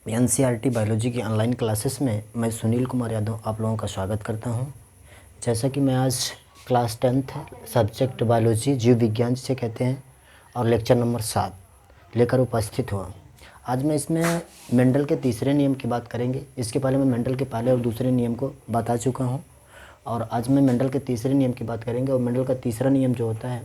NCERT biology की online classes में मैं सुनील कुमार यादव आप लोगों का स्वागत करता हूं। जैसा कि मैं आज क्लास 10th सब्जेक्ट बायोलॉजी जीव विज्ञान जिसे कहते हैं और लेक्चर नंबर 7 लेकर उपस्थित हुआ। आज मैं इसमें मेंडल के तीसरे नियम की बात करेंगे। इसके पहले मैं मेंडल के पहले और दूसरे नियम को बता चुका हूँ और आज मैं मेंडल के तीसरे नियम की बात करेंगे। और मेंडल का तीसरा नियम जो होता है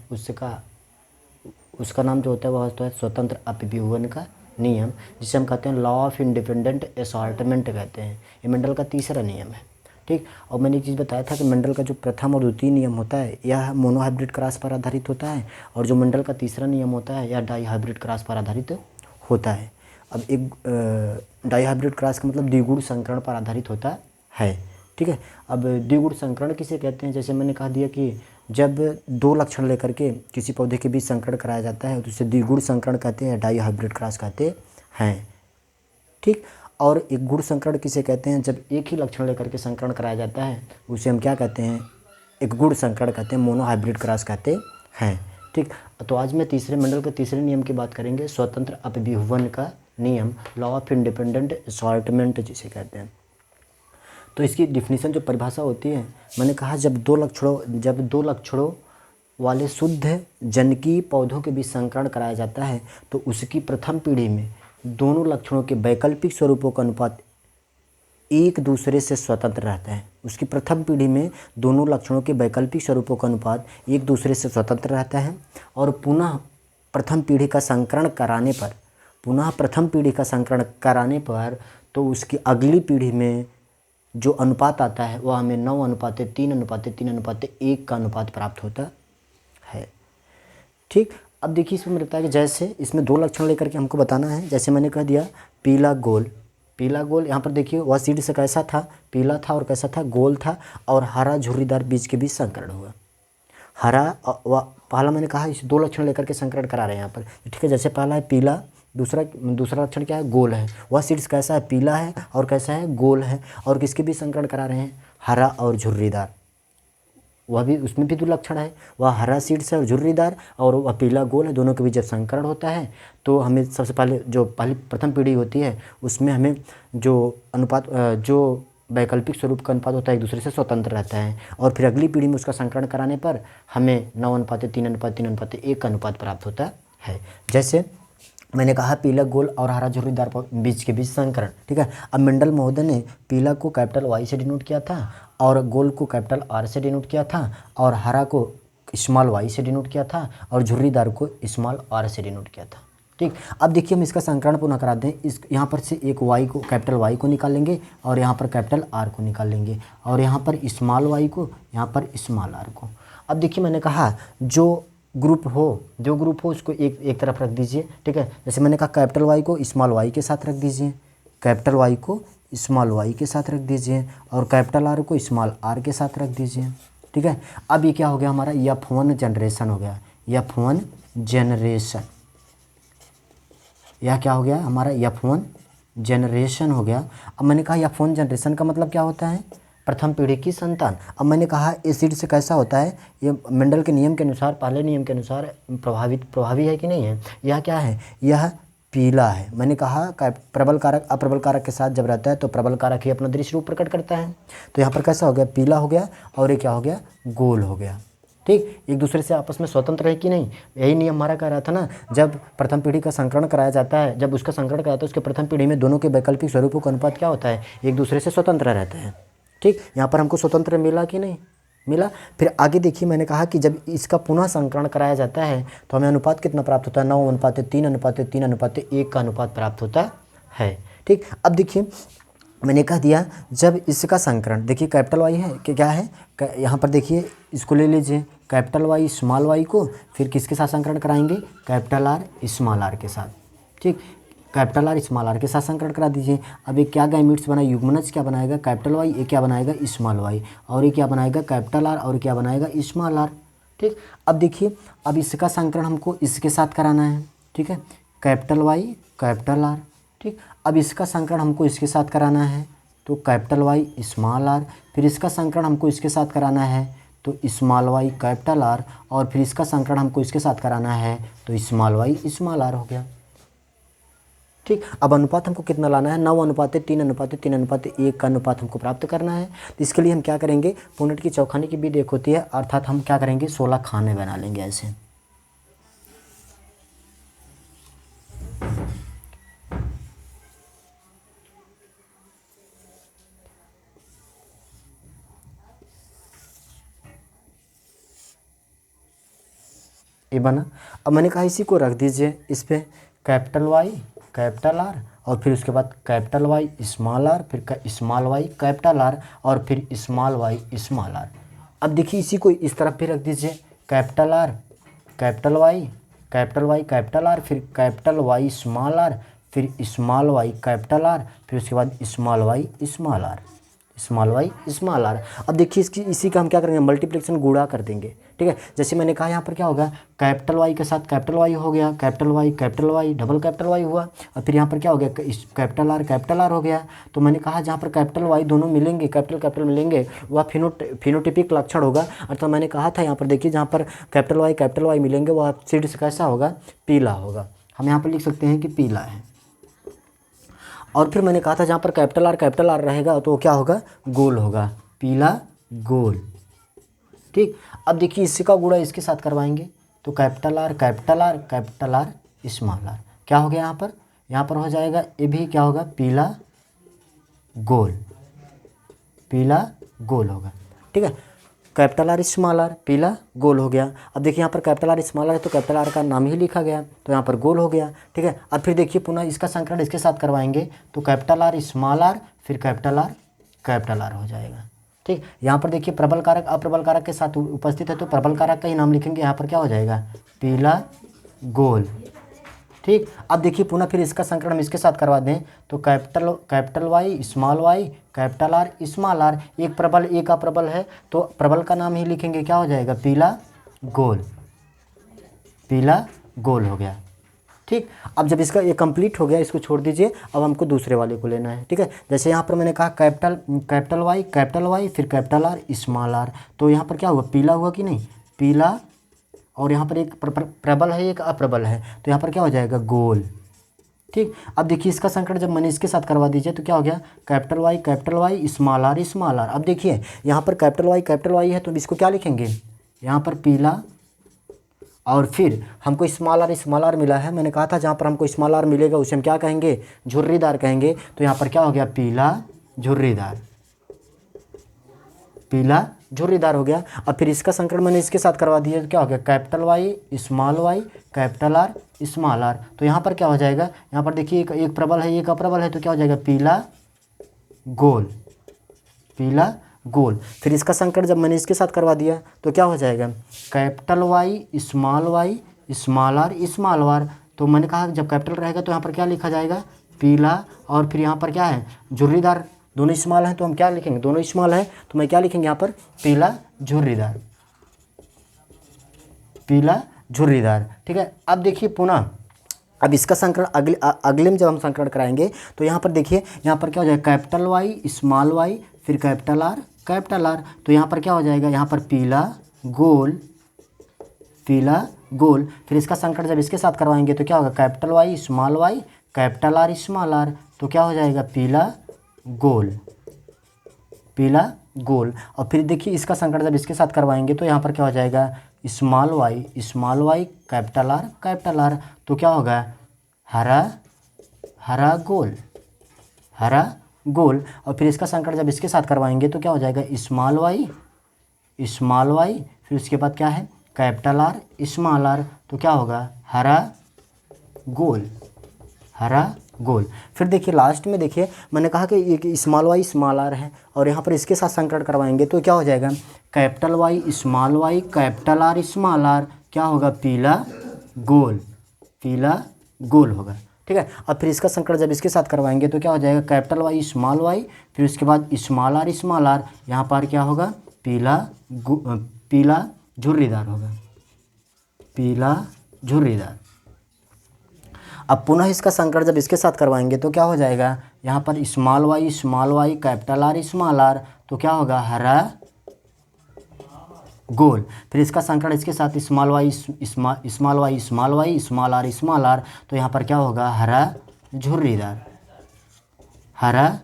उसका नाम जो होता है वह होता है स्वतंत्र अभिविहुवन का नियम, जिसे हम कहते हैं लॉ ऑफ इंडिपेंडेंट असॉर्टमेंट कहते हैं। ये मेंडल का तीसरा नियम है, ठीक। और मैंने एक चीज़ बताया था कि मेंडल का जो प्रथम और द्वितीय नियम होता है यह मोनोहाइब्रिड क्रॉस पर आधारित होता है और जो मेंडल का तीसरा नियम होता है यह डाईहाइब्रिड क्रॉस पर आधारित होता है। अब एक डाईहाइब्रिड क्रॉस का मतलब द्विगुण संकरण पर आधारित होता है, ठीक है। अब द्विगुण संकरण किसे कहते हैं? जैसे मैंने कहा दिया कि जब दो लक्षण लेकर के किसी पौधे के बीच संकरण कराया जाता है तो उसे द्विगुण संकरण कहते हैं, डाईहाइब्रिड क्रॉस कहते हैं, ठीक। और एक गुण संकरण किसे कहते हैं? जब एक ही लक्षण लेकर के संकरण कराया जाता है उसे हम क्या कहते हैं? एक गुण संकरण कहते हैं, मोनोहाइब्रिड क्रॉस कहते हैं, ठीक। तो आज मैं तीसरे मंडल के तीसरे नियम की बात करेंगे, स्वतंत्र अभिविहुवन का नियम, लॉ ऑफ इंडिपेंडेंट असॉर्टमेंट जिसे कहते हैं। तो इसकी डिफिनीशन जो परिभाषा होती है, मैंने कहा जब दो लक्षणों वाले शुद्ध जनकी पौधों के बीच संकरण कराया जाता है तो उसकी प्रथम पीढ़ी में दोनों लक्षणों के वैकल्पिक स्वरूपों का अनुपात एक दूसरे से स्वतंत्र रहता है। उसकी प्रथम पीढ़ी में दोनों लक्षणों के वैकल्पिक स्वरूपों का अनुपात एक दूसरे से स्वतंत्र रहता है और पुनः प्रथम पीढ़ी का संकरण कराने पर तो उसकी अगली पीढ़ी में जो अनुपात आता है वह हमें 9:3:3:3:1 का अनुपात प्राप्त होता है, ठीक। अब देखिए इसमें मिलता है कि जैसे इसमें दो लक्षण लेकर के हमको बताना है। जैसे मैंने कह दिया पीला गोल, यहाँ पर देखिए वह सीड से कैसा था? पीला था और कैसा था? गोल था। और हरा झुर्रीदार बीज के बीच संकरण हुआ। पहला मैंने कहा इस दो लक्षण लेकर के संकरण करा रहे हैं यहाँ पर, ठीक है। जैसे पहला है पीला, दूसरा लक्षण क्या है? गोल है। वह सीड्स कैसा है? पीला है और कैसा है? गोल है। और किसके बीच संकरण करा रहे हैं? हरा और झुर्रीदार। वह भी, उसमें भी दो लक्षण है, वह हरा सीड्स है और झुर्रीदार, और वह पीला गोल है। दोनों के बीच जब संकरण होता है तो हमें सबसे पहले जो प्रथम पीढ़ी होती है उसमें हमें जो वैकल्पिक स्वरूप का अनुपात होता है एक दूसरे से स्वतंत्र रहता है। और फिर अगली पीढ़ी में उसका संकरण कराने पर हमें 9:3:3:1 का अनुपात प्राप्त होता है। जैसे मैंने कहा पीला गोल और हरा झुर्रीदार बीज के बीच संकरण, ठीक है। अब मेंडल महोदय ने पीला को कैपिटल वाई से डिनोट किया था और गोल को कैपिटल आर से डिनोट किया था और हरा को स्मॉल वाई से डिनोट किया था और झुर्रीदार को स्मॉल आर से डिनोट किया था, ठीक। अब देखिए हम इसका संकरण पुनः करा दें। यहाँ पर से एक वाई को, कैपिटल वाई को निकाल लेंगे और यहाँ पर कैपिटल आर को निकाल लेंगे और यहाँ पर स्मॉल वाई को, यहाँ पर स्मॉल आर को। अब देखिए मैंने कहा जो ग्रुप हो उसको एक तरफ रख दीजिए, ठीक है। जैसे मैंने कहा कैपिटल वाई को स्मॉल वाई के साथ रख दीजिए, कैपिटल वाई को स्मॉल वाई के साथ रख दीजिए और कैपिटल आर को स्मॉल आर के साथ रख दीजिए, ठीक है। अब ये क्या हो गया? हमारा F1 जनरेशन हो गया। F1 जनरेशन, यह क्या हो गया? हमारा F1 जनरेशन हो गया। अब मैंने कहा F1 जनरेशन का मतलब क्या होता है? प्रथम पीढ़ी की संतान। अब मैंने कहा एसिड से कैसा होता है? ये मेंडल के नियम के अनुसार, पहले नियम के अनुसार प्रभावी है कि नहीं है? यह क्या है? यह पीला है। मैंने कहा प्रबल कारक अप्रबल कारक के साथ जब रहता है तो प्रबल कारक ही अपना दृश्य रूप प्रकट करता है। तो यहाँ पर कैसा हो गया? पीला हो गया और ये क्या हो गया? गोल हो गया, ठीक। एक दूसरे से आपस में स्वतंत्र है कि नहीं? यही नियम हमारा कह रहा था ना, जब प्रथम पीढ़ी का संकरण कराया जाता है, जब उसका संकरण कराया जाता है उसके प्रथम पीढ़ी में दोनों के वैकल्पिक स्वरूपों का अनुपात क्या होता है? एक दूसरे से स्वतंत्र रहता है, ठीक। यहाँ पर हमको स्वतंत्र मिला कि नहीं मिला? फिर आगे देखिए मैंने कहा कि जब इसका पुनः संकरण कराया जाता है तो हमें अनुपात कितना प्राप्त होता है? 9:3:3:1 का अनुपात प्राप्त होता है, ठीक। अब देखिए मैंने कह दिया जब इसका संकरण, देखिए कैपिटल वाई है कि क्या है? यहाँ पर देखिए इसको ले लीजिए, कैपिटल वाई स्मॉल वाई को फिर किसके साथ संकरण कराएंगे? कैपिटल आर स्मॉल आर के साथ, ठीक। कैपिटल आर स्मॉल आर के साथ संकरण करा दीजिए। अब ये क्या गैमीट्स बना? युग्मनज क्या बनाएगा? Capital Y. ये क्या बनाएगा? Small Y. और ये क्या बनाएगा? Capital R. और क्या बनाएगा? स्मॉल आर, ठीक। अब देखिए अब इसका संकरण हमको इसके साथ कराना है, ठीक है। कैपिटल वाई कैपिटल आर, ठीक। अब इसका संकरण हमको इसके साथ कराना है तो कैपिटल वाई स्मॉल आर। फिर इसका संकरण हमको इसके साथ कराना है तो स्मॉल वाई कैपिटल आर। और फिर इसका संकरण हमको इसके साथ कराना है तो स्मॉल वाई स्मॉल आर हो गया, ठीक। अब अनुपात हमको कितना लाना है, 9:3:3:3:1 का अनुपात हमको प्राप्त करना है। तो इसके लिए हम क्या करेंगे, पुनट की चौखाने की विधि एक होती है, अर्थात हम क्या करेंगे 16 खाने बना लेंगे ऐसे। ये बना। अब मैंने कहा इसी को रख दीजिए इस पर, कैपिटल वाई कैपिटल आर और फिर उसके बाद कैपिटल वाई स्मॉल आर, फिर स्मॉल वाई कैपिटल आर और फिर स्मॉल वाई स्मॉल आर। अब देखिए इसी को इस तरफ भी रख दीजिए, capital R capital Y capital R, फिर कैपिटल वाई स्मॉल आर, फिर स्मॉल वाई कैपिटल आर, फिर उसके बाद small Y small R, small Y small R. अब देखिए इसी का हम क्या करेंगे, मल्टीप्लिकेशन गुणा कर देंगे। ठीक है, जैसे मैंने कहा यहाँ पर क्या होगा, कैपिटल वाई के साथ कैपिटल वाई हो गया, capital Y double capital Y हुआ, और फिर यहाँ पर क्या हो गया, कैपिटल आर हो गया। तो मैंने कहा जहाँ पर कैपिटल वाई दोनों मिलेंगे, कैपिटल मिलेंगे, वह फिनोटिपिक लक्षण होगा। अर्थात मैंने कहा था यहाँ पर देखिए, जहाँ पर कैपिटल वाई मिलेंगे वह सीड से कैसा होगा, पीला होगा। हम यहाँ पर लिख सकते हैं कि पीला है। और फिर मैंने कहा था जहाँ पर कैपिटल आर रहेगा तो क्या होगा, गोल होगा, पीला गोल। ठीक। अब देखिए इसका गुणा इसके साथ करवाएंगे तो कैपिटल आर स्मॉल आर क्या हो गया, यहाँ पर हो जाएगा ये भी क्या होगा, पीला गोल होगा। ठीक है, कैपिटल आर स्मॉल आर पीला गोल हो गया। अब देखिए यहाँ पर कैपिटल आर स्मॉल आर है तो कैपिटल आर का नाम ही लिखा गया, तो यहाँ पर गोल हो गया। ठीक है, अब फिर देखिए पुनः इसका संकरण इसके साथ करवाएंगे तो कैपिटल आर स्मॉल आर फिर कैपिटल आर हो जाएगा। ठीक, यहाँ पर देखिए प्रबल कारक अप्रबल कारक के साथ उपस्थित है तो प्रबल कारक का ही नाम लिखेंगे, यहाँ पर क्या हो जाएगा, पीला गोल। ठीक, अब देखिए पुनः फिर इसका संकरण हम इसके साथ करवा दें तो capital Y small Y capital R small R, एक प्रबल एक अप्रबल है तो प्रबल का नाम ही लिखेंगे, क्या हो जाएगा, पीला गोल हो गया। ठीक, अब जब इसका ये कंप्लीट हो गया इसको छोड़ दीजिए, अब हमको दूसरे वाले को लेना है। ठीक है, जैसे यहाँ पर मैंने कहा कैपिटल वाई फिर कैपिटल आर स्मॉल आर, तो यहाँ पर क्या हुआ, पीला हुआ कि नहीं, पीला, और यहाँ पर एक प्रबल है एक अप्रबल है तो यहाँ पर क्या हो जाएगा, गोल। ठीक, अब देखिए इसका संकरण जब मैंने इसके साथ करवा दीजिए तो क्या हो गया, कैपिटल वाई स्मॉल आर। अब देखिए यहाँ पर कैपिटल वाई है तो इसको क्या लिखेंगे, यहाँ पर पीला, और फिर हमको स्मॉल आर मिला है। मैंने कहा था जहाँ पर हमको स्मॉल आर मिलेगा उसे हम क्या कहेंगे, झुर्रीदार कहेंगे, तो यहाँ पर क्या हो गया, पीला झुर्रीदार हो गया। अब फिर इसका संकरण मैंने इसके साथ करवा दिया तो क्या हो गया, capital Y capital R small R, तो यहाँ पर क्या हो जाएगा, यहाँ पर देखिए एक प्रबल है एक अप्रबल है तो क्या हो जाएगा, पीला गोल। फिर इसका संकरण जब मैंने इसके साथ करवा दिया तो क्या हो जाएगा, कैपिटल वाई स्मॉल आर, तो मैंने कहा जब कैपिटल रहेगा तो यहाँ पर क्या लिखा जाएगा, पीला, और फिर यहाँ पर क्या है, झुर्रीदार, दोनों स्मॉल हैं तो हम क्या लिखेंगे, दोनों स्मॉल है तो मैं क्या लिखेंगे यहाँ पर, पीला झुर्रीदार। ठीक है, अब देखिए पुनः अब इसका संकरण अगले में जब हम संकरण कराएंगे तो यहाँ पर देखिए यहाँ पर क्या हो जाएगा, कैपिटल वाई स्मॉल वाई फिर कैपिटल आर, तो यहाँ पर क्या हो जाएगा, यहाँ पर पीला गोल। फिर इसका संकरण जब इसके साथ करवाएंगे तो क्या होगा, capital Y capital R small R, तो क्या हो जाएगा, पीला गोल। और फिर देखिए इसका संकरण जब इसके साथ करवाएंगे तो यहाँ पर क्या हो जाएगा, स्मॉल वाई कैपिटल आर, तो क्या होगा, हरा गोल। और फिर इसका संकरण जब इसके साथ करवाएंगे तो क्या हो जाएगा, स्मॉल वाई फिर उसके बाद क्या है, कैपिटल आर स्मॉल आर, तो क्या होगा, हरा गोल। फिर देखिए लास्ट में देखिए मैंने कहा कि ये स्मॉल वाई स्मॉल आर है और यहाँ पर इसके साथ संकरण करवाएंगे तो क्या हो जाएगा, capital Y capital R small R, क्या होगा, पीला गोल होगा। ठीक है, अब फिर इसका संकरण जब इसके साथ करवाएंगे तो क्या हो जाएगा, कैपिटल वाई फिर उसके बाद स्मॉल आर, यहाँ पर क्या होगा, पीला झुर्रीदार होगा, अब पुनः इसका संकरण जब इसके साथ करवाएंगे तो क्या हो जाएगा, यहाँ पर small Y capital R small R, तो क्या होगा, हरा गोल। फिर इसका संकरण इसके साथ स्मॉल वाई स्मॉल आर, तो यहाँ पर क्या होगा, हरा झुर्रीदार, हरा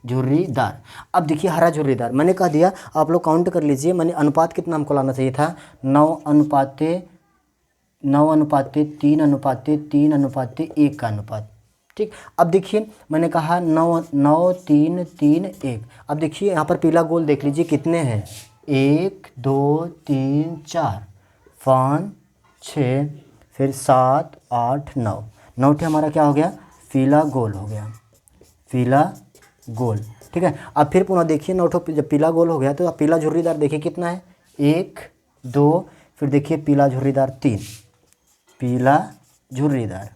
झुर्रीदार। अब देखिए हरा झुर्रीदार मैंने कह दिया, आप लोग काउंट कर लीजिए। मैंने अनुपात कितना हमको लाना चाहिए था, 9:3:3:1 का अनुपात। ठीक, अब देखिए मैंने कहा 9:9:3:3:1। अब देखिए यहाँ पर पीला गोल देख लीजिए कितने हैं, 1 2 3 4 5 6 फिर 7 8 9, 9 हमारा क्या हो गया, पीला गोल हो गया, पीला गोल। ठीक है, अब फिर पुनः देखिए 9 जब पीला गोल हो गया तो अब पीला झुर्रीदार देखिए कितना है, 1 2 फिर देखिए पीला झुर्रीदार 3, पीला झुर्रीदार,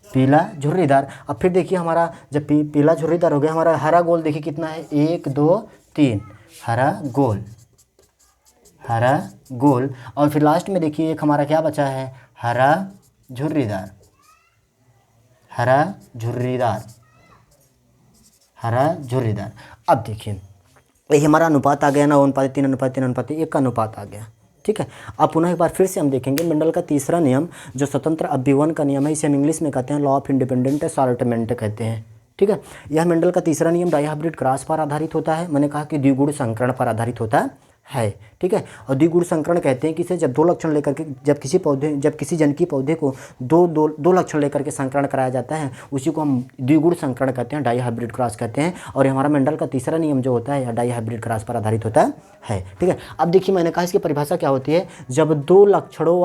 पीला झुर्रीदार। अब फिर देखिए हमारा जब पीला झुर्रीदार हो गया, हमारा हरा गोल देखिए कितना है, 1 2 3, हरा गोल, हरा गोल। और फिर लास्ट में देखिए एक हमारा क्या बचा है, हरा झुर्रीदार, हरा झुर्रीदार, हरा झुर्रीदार। अब देखिए यही हमारा अनुपात आ गया, 9:3:3:1 का अनुपात आ गया। ठीक है, अब पुनः एक बार फिर से हम देखेंगे मेंडल का तीसरा नियम जो स्वतंत्र अभिवन का नियम है, इसे हम इंग्लिश में कहते हैं लॉ ऑफ इंडिपेंडेंट असॉर्टमेंट कहते हैं। ठीक है, यह मेंडल का तीसरा नियम डाइहाइब्रिड क्रॉस पर आधारित होता है। मैंने कहा कि द्विगुण संकरण पर आधारित होता है। ठीक है, और द्विगुण संकरण कहते हैं कि इसे जब दो लक्षण लेकर के जब किसी जनकी पौधे को दो लक्षण लेकर के संकरण कराया जाता है, उसी को हम द्विगुण संकरण कहते हैं, डाइहाइब्रिड क्रॉस कहते हैं। और हमारा मेंडल का तीसरा नियम जो होता है यह डाइहाइब्रिड क्रॉस पर आधारित होता है। ठीक है, अब देखिए मैंने कहा इसकी परिभाषा क्या होती है, जब दो लक्षणों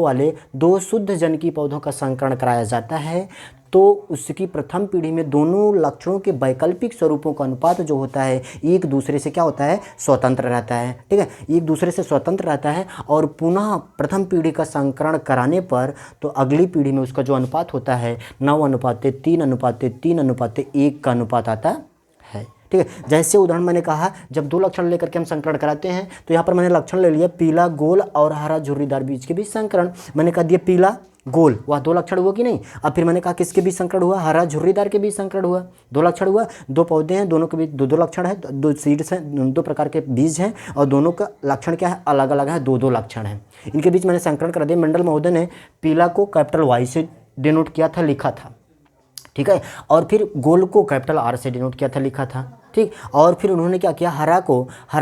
वाले दो शुद्ध जनकी पौधों का संकरण कराया जाता है तो उसकी प्रथम पीढ़ी में दोनों लक्षणों के वैकल्पिक स्वरूपों का अनुपात जो होता है एक दूसरे से क्या होता है, स्वतंत्र रहता है। ठीक है, एक दूसरे से स्वतंत्र रहता है और पुनः प्रथम पीढ़ी का संकरण कराने पर तो अगली पीढ़ी में उसका जो अनुपात होता है 9:3:3:1 का अनुपात आता है। ठीक है, जैसे उदाहरण मैंने कहा जब दो लक्षण लेकर के हम संकरण कराते हैं तो यहाँ पर मैंने लक्षण ले लिया पीला गोल और हरा झुर्रीदार बीज के बीच संकरण। मैंने कहा दिया पीला गोल, वह दो लक्षण हुआ कि नहीं। अब फिर मैंने कहा किसके बीच संकरण हुआ, हरा झुर्रीदार के बीच संकरण हुआ, दो लक्षण हुआ, दो पौधे हैं दोनों के बीच दो लक्षण है, दो सीड्स हैं, दो प्रकार के बीज हैं और दोनों का लक्षण क्या है, अलग अलग है, दो लक्षण हैं, इनके बीच मैंने संकरण कर दिया। मेंडल महोदय ने पीला को कैपिटल वाई से डिनोट किया था, लिखा था। ठीक है, और फिर गोल को कैपिटल आर से डिनोट किया था, लिखा था। ठीक, और फिर उन्होंने क्या किया, हरा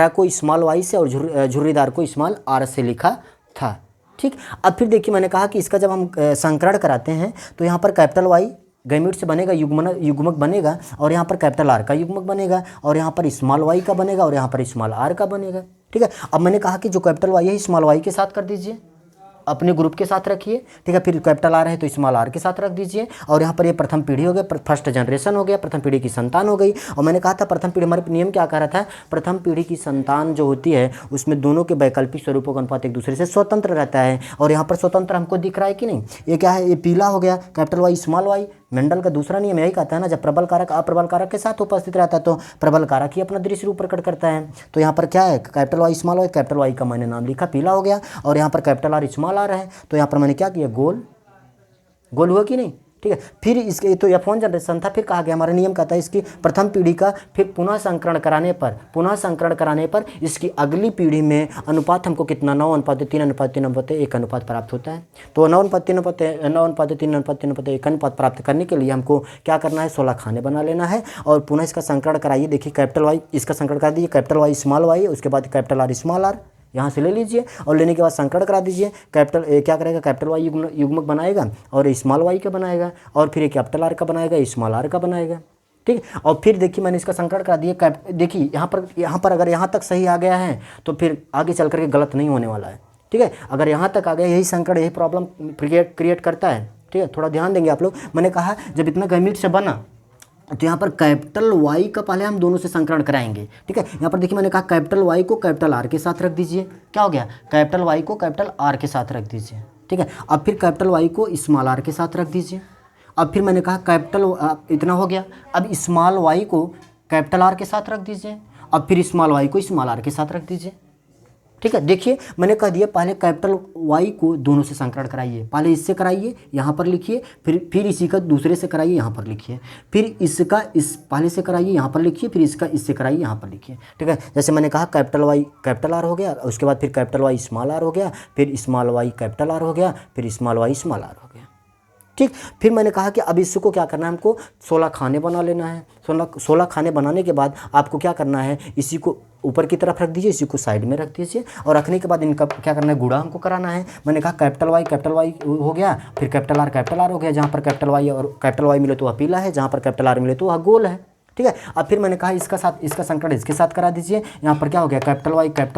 को स्मॉल वाई से और झुर्रीदार को स्मॉल आर से लिखा था। ठीक, अब फिर देखिए मैंने कहा कि इसका जब हम संकरण कराते हैं तो यहाँ पर कैपिटल वाई गैमीट से बनेगा, युग्मक बनेगा और यहाँ पर कैपिटल आर का युग्मक बनेगा और यहाँ पर स्मॉल वाई का बनेगा और यहाँ पर स्मॉल आर का बनेगा। ठीक है, अब मैंने कहा कि जो कैपिटल वाई है स्मॉल वाई के साथ कर दीजिए, अपने ग्रुप के साथ रखिए। ठीक है, फिर कैपिटल आर है तो स्मॉल आर के साथ रख दीजिए और यहाँ पर ये प्रथम पीढ़ी हो गया, फर्स्ट जनरेशन हो गया, प्रथम पीढ़ी की संतान हो गई। और मैंने कहा था प्रथम पीढ़ी, हमारे नियम क्या कह रहा था, प्रथम पीढ़ी की संतान जो होती है उसमें दोनों के वैकल्पिक स्वरूपों का अनुपात एक दूसरे से स्वतंत्र रहता है। और यहाँ पर स्वतंत्र हमको दिख रहा है कि नहीं, ये क्या है, ये पीला हो गया, capital Y small Y. Mendel का दूसरा नियम यही कहता है ना, जब प्रबल कारक अप्रबल कारक के साथ उपस्थित रहता है तो प्रबल कारक ही अपना दृश्य रूप प्रकट करता है। तो यहाँ पर क्या है, capital Y small Y, capital Y का मैंने नाम लिखा पीला हो गया और यहाँ पर कैपिटल आर स्मॉल आर है तो यहाँ पर मैंने क्या किया, गोल हुआ कि नहीं। ठीक है, फिर इसके तो F1 जनरेशन था, फिर कहा गया हमारा नियम कहता है इसकी प्रथम पीढ़ी का फिर पुनः संकरण कराने पर इसकी अगली पीढ़ी में अनुपात हमको कितना 9:3:3:1 अनुपात प्राप्त होता है। तो 9:3:3:1 अनुपात प्राप्त करने के लिए हमको क्या करना है, 16 खाने बना लेना है और पुनः इसका संकरण कराइए। देखिए कैपिटल वाई, इसका संकरण करा दीजिए, कैपिटल वाई स्मॉल वाई, उसके बाद कैपिटल आर स्मॉल आर यहाँ से ले लीजिए और लेने के बाद संकरण करा दीजिए। कैपिटल क्या करेगा, कैपिटल वाई युग्मक बनाएगा और स्मॉल वाई का बनाएगा और फिर कैपिटल आर का बनाएगा, स्मॉल आर का बनाएगा। ठीक, और फिर देखिए मैंने इसका संकरण करा दिया। देखिए यहाँ पर अगर यहाँ तक सही आ गया है तो फिर आगे चल करके गलत नहीं होने वाला है। ठीक है, अगर यहाँ तक आ गया, यही संकट यही प्रॉब्लम क्रिएट करता है। ठीक है, थोड़ा ध्यान देंगे आप लोग। मैंने कहा जब इतना गैमीट से बना तो यहाँ पर कैपिटल वाई का पहले हम दोनों से संकरण कराएंगे। ठीक है, यहाँ पर देखिए मैंने कहा कैपिटल वाई को कैपिटल आर के साथ रख दीजिए, क्या हो गया, कैपिटल वाई को कैपिटल आर के साथ रख दीजिए। ठीक है, अब फिर कैपिटल वाई को स्मॉल आर के साथ रख दीजिए। अब फिर मैंने कहा कैपिटल इतना हो गया, अब स्मॉल वाई को कैपिटल आर के साथ रख दीजिए, अब फिर स्मॉल वाई को स्मॉल आर के साथ रख दीजिए। ठीक है। देखिए मैंने कह दिया पहले कैपिटल वाई को दोनों से संकरण कराइए, पहले इससे कराइए यहाँ पर लिखिए, फिर इसी का दूसरे से कराइए यहाँ पर लिखिए, फिर इसका इस पहले से कराइए यहाँ पर लिखिए, फिर इसका इससे कराइए यहाँ पर लिखिए। ठीक है, जैसे मैंने कहा कैपिटल वाई कैपिटल आर हो गया, उसके बाद फिर कैपिटल वाई स्मॉल आर हो गया, फिर स्मॉल वाई कैपिटल आर हो गया, फिर स्मॉल वाई स्मॉल आर हो गया। ठीक, फिर मैंने कहा कि अब इसको क्या करना है, हमको 16 खाने बना लेना है। 16 खाने बनाने के बाद आपको क्या करना है, इसी को ऊपर की तरफ रख दीजिए, इसी को साइड में रख दीजिए, और रखने के बाद इनका क्या करना है, गुणा हमको कराना है। मैंने कहा कैपिटल वाई हो गया, फिर कैपिटल आर हो गया। जहाँ पर कैपिटल वाई और कैपिटल वाई मिले तो वह पीला है, जहाँ पर कैपिटल आर मिले तो वह गोल है। ठीक है, अब फिर मैंने कहा इसका संकलन इसके साथ करा दीजिए। यहाँ पर क्या हो गया, कैपिटल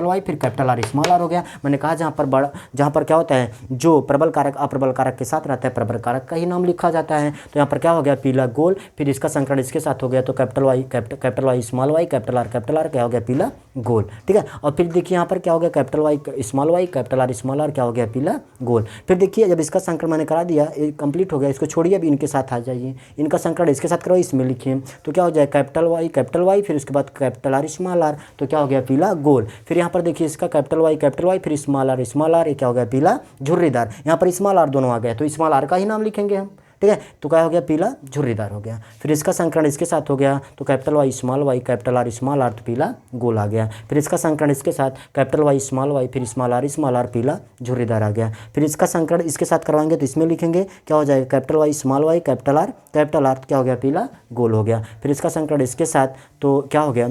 वाई फिर कैपिटल आर स्मॉल आर हो गया। मैंने कहा जहाँ पर क्या होता है, जो प्रबल कारक अप्रबल कारक के साथ रहता है प्रबल कारक का ही नाम लिखा जाता है। तो यहाँ पर क्या हो गया, पीला गोल, फिर इसका संकलन इसके साथ हो गया, तो capital Y small Y capital R क्या हो गया, पीला गोल। ठीक है, और फिर देखिए यहाँ पर क्या हो गया, capital Y small Y capital R small R क्या हो गया, पीला गोल। फिर देखिए जब इसका संकलन मैंने करा दिया, कंप्लीट हो गया, इसको छोड़िए, अब इनके साथ आ जाइए, इनका संकलन इसके साथ करो, इसमें लिखिए, तो क्या हो जाए कैपिटल वाई फिर उसके बाद कैपिटल आर स्मॉल आर, तो क्या हो गया, पीला गोल। फिर यहाँ पर देखिए इसका कैपिटल वाई फिर स्मॉल आर ये क्या हो गया, पीला झुर्रीदार। यहाँ पर स्मॉल आर दोनों आ गया, तो स्मॉल आर का ही नाम लिखेंगे हम। ठीक है, तो क्या हो गया, पीला झुर्रीदार हो गया। फिर इसका संकलन इसके साथ हो गया, तो कैपिटल वाई कैपिटल आर तो पीला गोल आ गया। फिर इसका संकलन इसके साथ कैपिटल वाई फिर स्मॉल आर पीला झुर्रीदार आ गया। फिर इसका संकलन इसके साथ करवाएंगे तो इसमें लिखेंगे क्या हो जाएगा, कैपिटल वाई कैपिटल आर क्या हो गया, पीला गोल हो गया। फिर इसका संकलन इसके साथ तो क्या हो गया,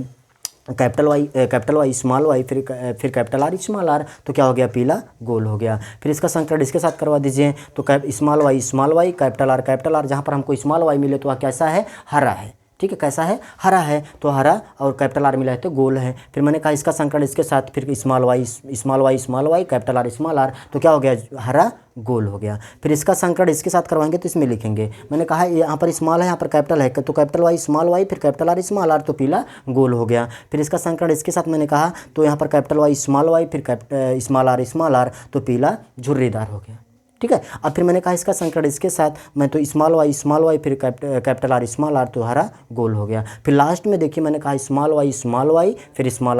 कैपिटल वाई स्मॉल वाई फिर कैपिटल आर स्मॉल आर, तो क्या हो गया, पीला गोल हो गया। फिर इसका संकलन इसके साथ करवा दीजिए, तो स्मॉल वाई कैपिटल आर, जहाँ पर हमको स्मॉल वाई मिले तो वह कैसा है, हरा है। ठीक है, कैसा है, हरा है, तो हरा, और कैपिटल आर मिला है तो गोल है। फिर मैंने कहा इसका संकलन इसके साथ फिर स्मॉल वाई कैपिटल आर, तो क्या हो गया, हरा गोल हो गया। फिर इसका संकलन इसके साथ करवाएंगे तो इसमें लिखेंगे, मैंने कहा यहाँ पर स्मॉल है, यहाँ पर कैपिटल है, तो कैपिटल वाई फिर कैपिटल आर तो पीला गोल हो गया। फिर इसका संकलन इसके साथ मैंने कहा, तो यहाँ पर कैपिटल वाई फिर स्मॉल आर तो पीला झुर्रीदार हो गया। ठीक है, अब फिर मैंने कहा इसका संकलन इसके साथ मैं तो स्मॉल वाई फिर कैपिटल आर तो हरा गोल हो गया। फिर लास्ट में देखिए मैंने कहा स्मॉल वाई फिर स्मॉल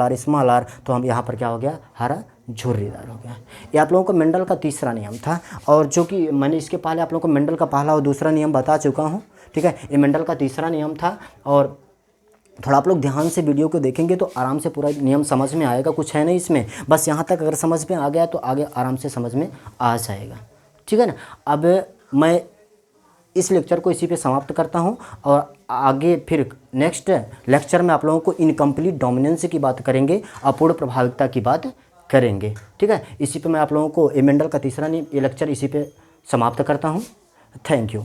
आर, तो हम यहाँ पर क्या हो गया, हरा झुर्रीदार हो गया। ये आप लोगों को मेंडल का तीसरा नियम था, और जो कि मैंने इसके पहले आप लोगों को मेंडल का पहला और दूसरा नियम बता चुका हूँ। ठीक है, ये मेंडल का तीसरा नियम था, और थोड़ा आप लोग ध्यान से वीडियो को देखेंगे तो आराम से पूरा नियम समझ में आएगा। कुछ है नहीं इसमें, बस यहाँ तक अगर समझ में आ गया तो आगे आराम से समझ में आ जाएगा। ठीक है ना, अब मैं इस लेक्चर को इसी पे समाप्त करता हूँ, और आगे फिर नेक्स्ट लेक्चर में आप लोगों को इनकम्प्लीट डोमिनेंस की बात करेंगे, अपूर्ण प्रभाविकता की बात करेंगे। ठीक है, इसी पे मैं आप लोगों को मेंडल का तीसरा ये लेक्चर इसी पे समाप्त करता हूँ। Thank you.